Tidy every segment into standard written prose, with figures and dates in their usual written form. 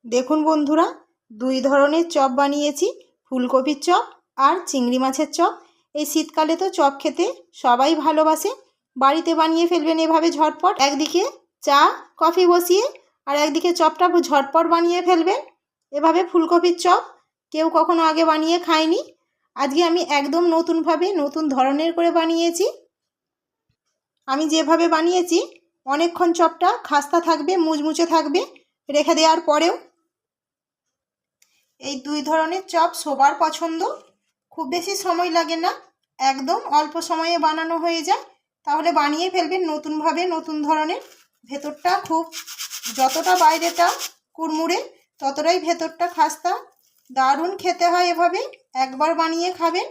দেখুন বন্ধুরা, দুই ধরনের চপ বানিয়েছি, ফুলকপির চপ আর চিংড়ি মাছের চপ। এই শীতকালে তো চপ খেতে সবাই ভালোবাসে। বাড়িতে বানিয়ে ফেলবেন এভাবে ঝটপট। একদিকে চা কফি বসিয়ে আর একদিকে চপটা ঝটপট বানিয়ে ফেলবেন। এভাবে ফুলকপির চপ কেউ কখনো আগে বানিয়ে খায়নি। আজকে আমি একদম নতুনভাবে নতুন ধরনের করে বানিয়েছি। আমি যেভাবে বানিয়েছি অনেকক্ষণ চপটা খাস্তা থাকবে, মুচমুচে থাকবে রেখে দেওয়ার পরেও। এই দুই ধরনের চপ সবার পছন্দ, খুব বেশি সময় লাগে না, একদম অল্প সময়ে বানানো হয়ে যায়। তাহলে বানিয়ে ফেলবেন নতুনভাবে, নতুন ধরনের। ভেতরটা খুব, যতটা বাইরেটা কুড়মুড়ে ততটাই ভেতরটা খাস্তা। দারুণ খেতে হয় এভাবে, একবার বানিয়ে খাবেন।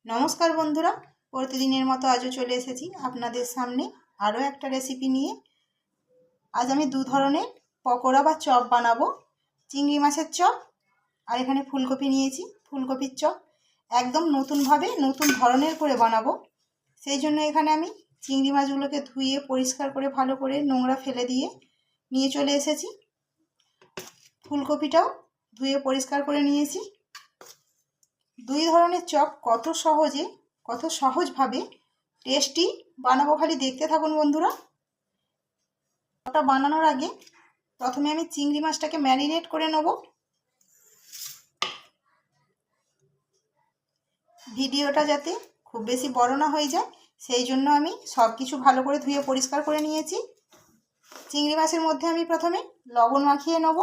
নমস্কার বন্ধুরা, প্রতিদিনের মতো আজও চলে এসেছি আপনাদের সামনে আরও একটা রেসিপি নিয়ে। আজ আমি দু ধরনের পকোড়া বা চপ বানাবো। চিংড়ি মাছের চপ আর এখানে ফুলকপি নিয়েছি, ফুলকপির চপ। একদম নতুনভাবে নতুন ধরনের করে বানাবো। সেই জন্য এখানে আমি চিংড়ি মাছগুলোকে ধুয়ে পরিষ্কার করে ভালো করে নোংরা ফেলে দিয়ে নিয়ে চলে এসেছি। ফুলকপিটাও ধুয়ে পরিষ্কার করে নিয়েছি। দুই ধরনের চপ কত সহজে, কত সহজভাবে টেস্টি বানাবো, খালি দেখতে থাকুন বন্ধুরা। চপটা বানানোর আগে প্রথমে আমি চিংড়ি মাছটাকে ম্যারিনেট করে নেব। ভিডিওটা যাতে খুব বেশি বড় না হয়ে যায় সেই জন্য আমি সব কিছু ভালো করে ধুয়ে পরিষ্কার করে নিয়েছি। চিংড়ি মাছের মধ্যে আমি প্রথমে লবণ মাখিয়ে নেব,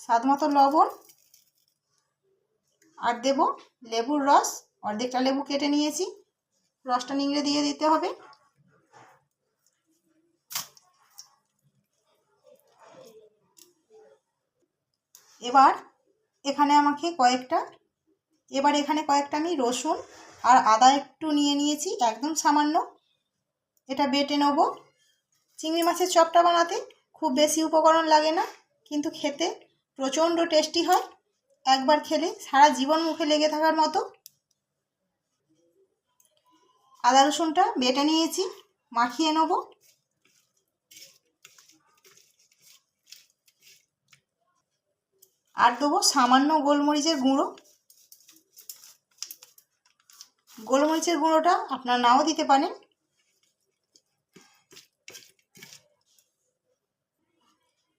স্বাদ মতো লবণ, আর দেব লেবুর রস। অর্ধেকটা লেবু কেটে নিয়েছি, রসটা নিংড়ে দিয়ে দিতে হবে। এবার এখানে কয়েকটা আমি রসুন আর আদা একটু নিয়ে নিয়েছি, একদম সামান্য। এটা বেটে নেব। চিংড়ি মাছের চপটা বানাতে খুব বেশি উপকরণ লাগে না, কিন্তু খেতে প্রচণ্ড টেস্টি হয়। একবার খেলে সারা জীবন মুখে লেগে থাকার মতো। আদা রসুনটা বেটে নিয়েছি, মাখিয়ে নেব। আর দেবো সামান্য গোলমরিচের গুঁড়ো। গোলমরিচের গুঁড়োটা আপনারা নাও দিতে পারেন।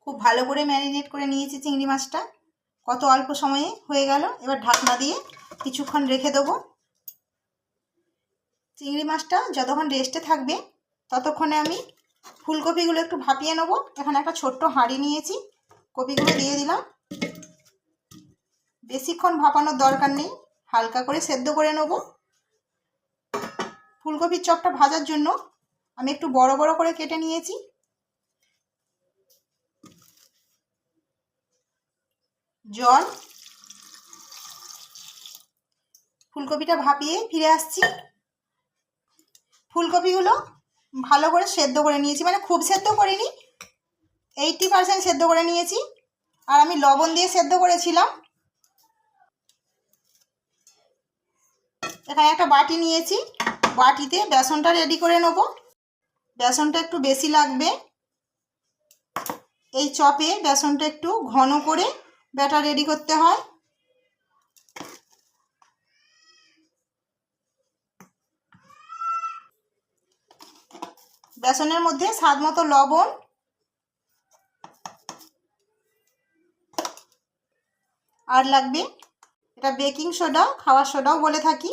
খুব ভালো করে ম্যারিনেট করে নিয়েছি চিংড়ি মাছটা, কত অল্প সময়ে হয়ে গেল। এবার ঢাকনা দিয়ে কিছুক্ষণ রেখে দেবো। চিংড়ি মাছটা যতক্ষণ রেস্টে থাকবে ততক্ষণে আমি ফুলকপিগুলো একটু ভাপিয়ে নেব। এখানে একটা ছোট্ট হাঁড়ি নিয়েছি, কপিগুলো দিয়ে দিলাম। বেশিক্ষণ ভাপানোর দরকার নেই, হালকা করে সেদ্ধ করে নেব। ফুলকপির চপটা ভাজার জন্য আমি একটু বড় বড় করে কেটে নিয়েছি। জল, ফুলকপিটা ভাপিয়ে ফিরে আসছি। ফুলকপিগুলো ভালো করে সেদ্ধ করে নিয়েছি, মানে খুব সেদ্ধ করিনি, 80% সেদ্ধ করে নিয়েছি। আর আমি লবণ দিয়ে সেদ্ধ করেছিলাম। এখানে একটা বাটি নিয়েছি, বাটিতে বেসনটা রেডি করে নেব। বেসনটা একটু বেশি লাগবে, এই চপে বেসনটা একটু ঘন করে ব্যাটার রেডি করতে হয়। বেসনের মধ্যে স্বাদ মতো লবণ, আর লাগবে এটা বেকিং সোডা, খাওয়ার সোডাও বলে থাকি।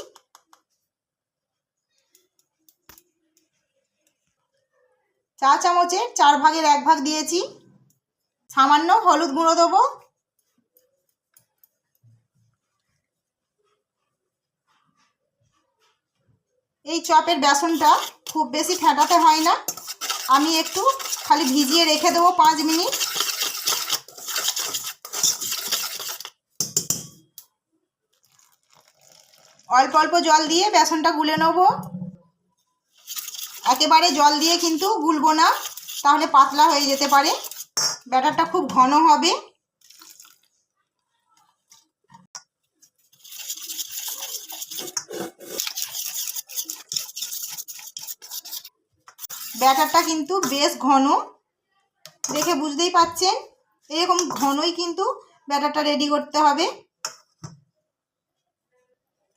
চা চামচের 4 ভাগের 1 ভাগ দিয়েছি। সামান্য হলুদ গুঁড়ো দেবো। এই চপের বেসনটা খুব বেশি ফেটাতে হয় না, আমি একটু খালি ভিজিয়ে রেখে দেবো 5 মিনিট। অল্প অল্প জল দিয়ে বেসনটা গুলে নেব। একেবারে জল দিয়ে কিন্তু গুলবো না, তাহলে পাতলা হয়ে যেতে পারে। ব্যাটারটা খুব ঘন হবে। ব্যাটারটা কিন্তু বেশ ঘন, দেখে বুঝতেই পাচ্ছেন এরকম ঘনই কিন্তু ব্যাটারটা রেডি করতে হবে।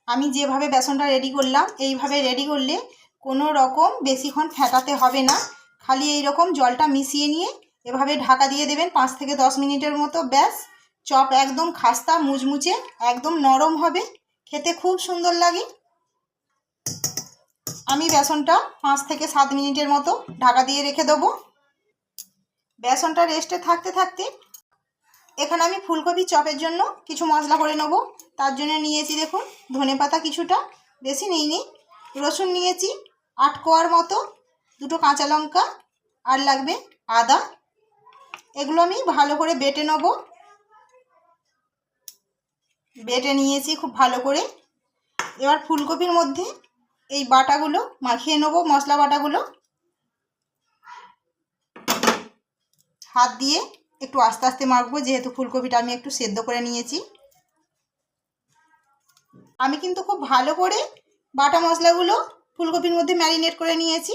আমি যেভাবে বেসনটা রেডি করলাম এইভাবে রেডি করলে কোনো রকম বেশিক্ষণ ফেটাতে হবে না। খালি এই রকম জলটা মিশিয়ে নিয়ে এভাবে ঢাকা দিয়ে দেবেন 5 থেকে 10 মিনিটের মতো। ব্যাস, চপ একদম খাস্তা মুচমুচে একদম নরম হবে, খেতে খুব সুন্দর লাগে। আমি বেসনটা 5 থেকে 7 মিনিটের মতো ঢাকা দিয়ে রেখে দেবো। বেসনটা রেস্টে থাকতে থাকতে এখানে আমি ফুলকপি চপের জন্য কিছু মশলা করে নেব। তার জন্য নিয়েছি দেখুন ধনেপাতা কিছুটা, বেশি নিইনি, রসুন নিয়েছি 8 কোয়ার মতো, 2টো কাঁচা লঙ্কা, আর লাগবে আদা। এগুলো আমি ভালো করে বেটে নেব। বেটে নিয়েছি খুব ভালো করে। এবার ফুলকপির মধ্যে এই বাটাগুলো মাখিয়ে নেব, মশলা বাটাগুলো হাত দিয়ে একটু আস্তে আস্তে মাখবো, যেহেতু ফুলকপিটা আমি একটু সেদ্ধ করে নিয়েছি। আমি কিন্তু খুব ভালো করে বাটা মশলাগুলো ফুলকপির মধ্যে ম্যারিনেট করে নিয়েছি।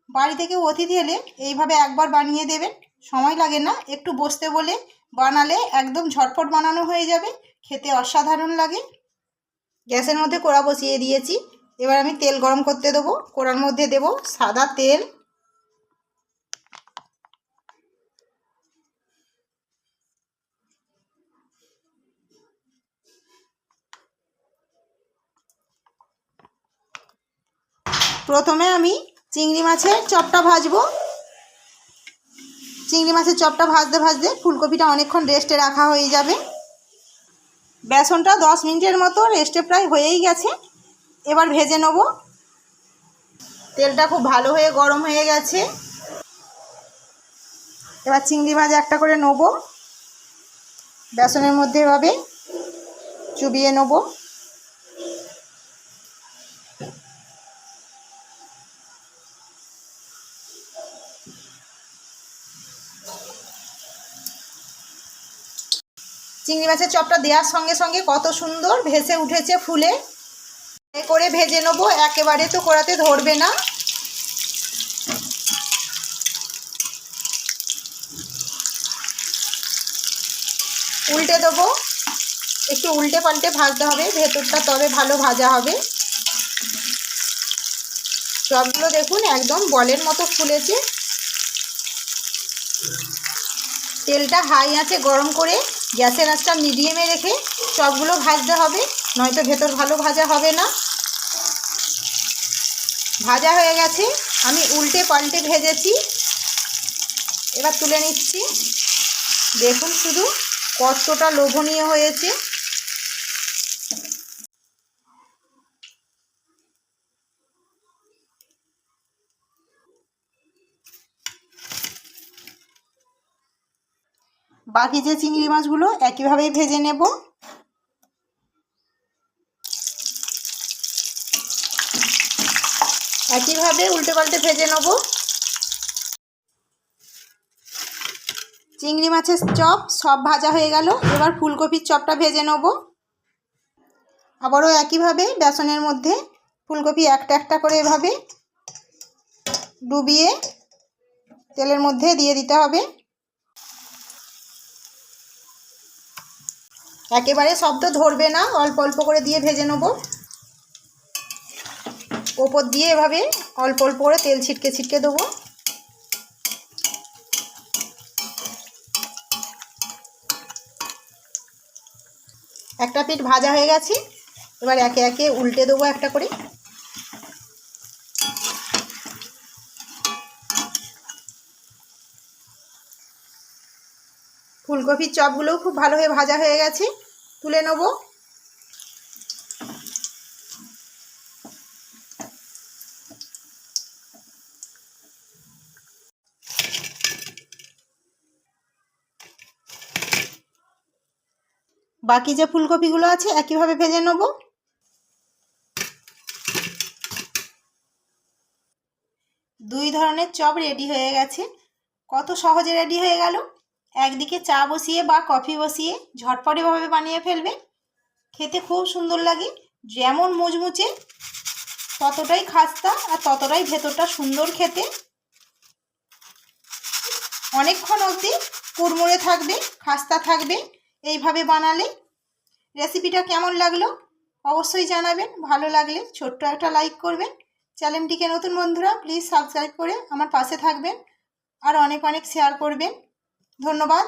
বাড়ি থেকে অতিথি এলে এইভাবে একবার বানিয়ে দেবেন, সময় লাগে না, একটু বসতে বলে বানালে একদম ঝটপট বানানো হয়ে যাবে, খেতে অসাধারণ লাগে। গ্যাসের মধ্যে কড়া বসিয়ে দিয়েছি। এবার আমি তেল গরম করতে দেবো। কড়ার মধ্যে দেব সাদা তেল। প্রথমে আমি চিংড়ি মাছের চপটা ভাজবো। চিংড়ি মাছের চপটা ভাজতে ভাজতে ফুলকপিটা অনেকক্ষণ রেস্টে রাখা হয়ে যাবে। বেসনটা 10 মিনিটের মতো রেস্টে প্রায় হয়েই গেছে। এবার ভেজে নেব। তেলটা খুব ভালো হয়ে গরম হয়ে গেছে। এবার চিংড়ি মাছ একটা করে নেব, বেসনের মধ্যে এভাবে চুবিয়ে নেব। চিংড়ি মাছের চপটা দেওয়ার সঙ্গে সঙ্গে কত সুন্দর ভেসে উঠেছে ফুলে। এ করে ভেজে নেব, একেবারে তো কড়াতে ধরবে না। উল্টে দেবো, একটু উল্টে পাল্টে ভাজতে হবে ভেতরটা, তবে ভালো ভাজা হবে। চপগুলো দেখুন একদম বলের মতো ফুলেছে। তেলটা হাই আঁচে গরম করে গ্যাসের আঁচটা মিডিয়ামে রেখে চপগুলো ভাজতে হবে, নয়তো ভেতর ভালো ভাজা হবে না। ভাজা হয়ে গেছে, আমি উল্টে পাল্টে ভেজেছি। এবার তুলে নিচ্ছি। দেখুন শুধু কতটা লোভনীয় হয়েছে। বাকি যে চিংড়ি মাছগুলো একইভাবেই ভেজে নেব। একইভাবে উল্টে পাল্টে ভেজে নেব। চিংড়ি মাছের চপ সব ভাজা হয়ে গেল। এবার ফুলকপির চপটা ভেজে নেব। আবারও একইভাবে বেসনের মধ্যে ফুলকপি একটা একটা করে এভাবে ডুবিয়ে তেলের মধ্যে দিয়ে দিতে হবে। একেবারে শব্দ ধরবে না, অল্প অল্প করে দিয়ে ভেজে নেব। ওপর দিয়ে এভাবে অল্প অল্প করে তেল ছিটকে ছিটকে দেবো। একটা পিঠ ভাজা হয়ে গেছে। এবার একে একে উল্টে দেবো একটা করে। ফুলকপির চপগুলোও খুব ভালোভাবে ভাজা হয়ে গেছে, তুলে নেব। বাকি যে ফুলকপিগুলো আছে একইভাবে ভেজে নেব। দুই ধরনের চপ রেডি হয়ে গেছে। কত সহজে রেডি হয়ে গেল। একদিকে চা বসিয়ে বা কফি বসিয়ে ঝটপট এভাবে বানিয়ে ফেলবে, খেতে খুব সুন্দর লাগে, যেমন মুচমুচে ততটাই খাস্তা আর ততটাই ভেতরটা সুন্দর খেতে। অনেকক্ষণ অবধি কুড়মুড়ে থাকবে, খাস্তা থাকবে এইভাবে বানালে। রেসিপিটা কেমন লাগলো অবশ্যই জানাবেন। ভালো লাগলে ছোট্ট একটা লাইক করবেন। চ্যানেলটিকে নতুন বন্ধুরা প্লিজ সাবস্ক্রাইব করে আমার পাশে থাকবেন আর অনেক অনেক শেয়ার করবেন। ধন্যবাদ।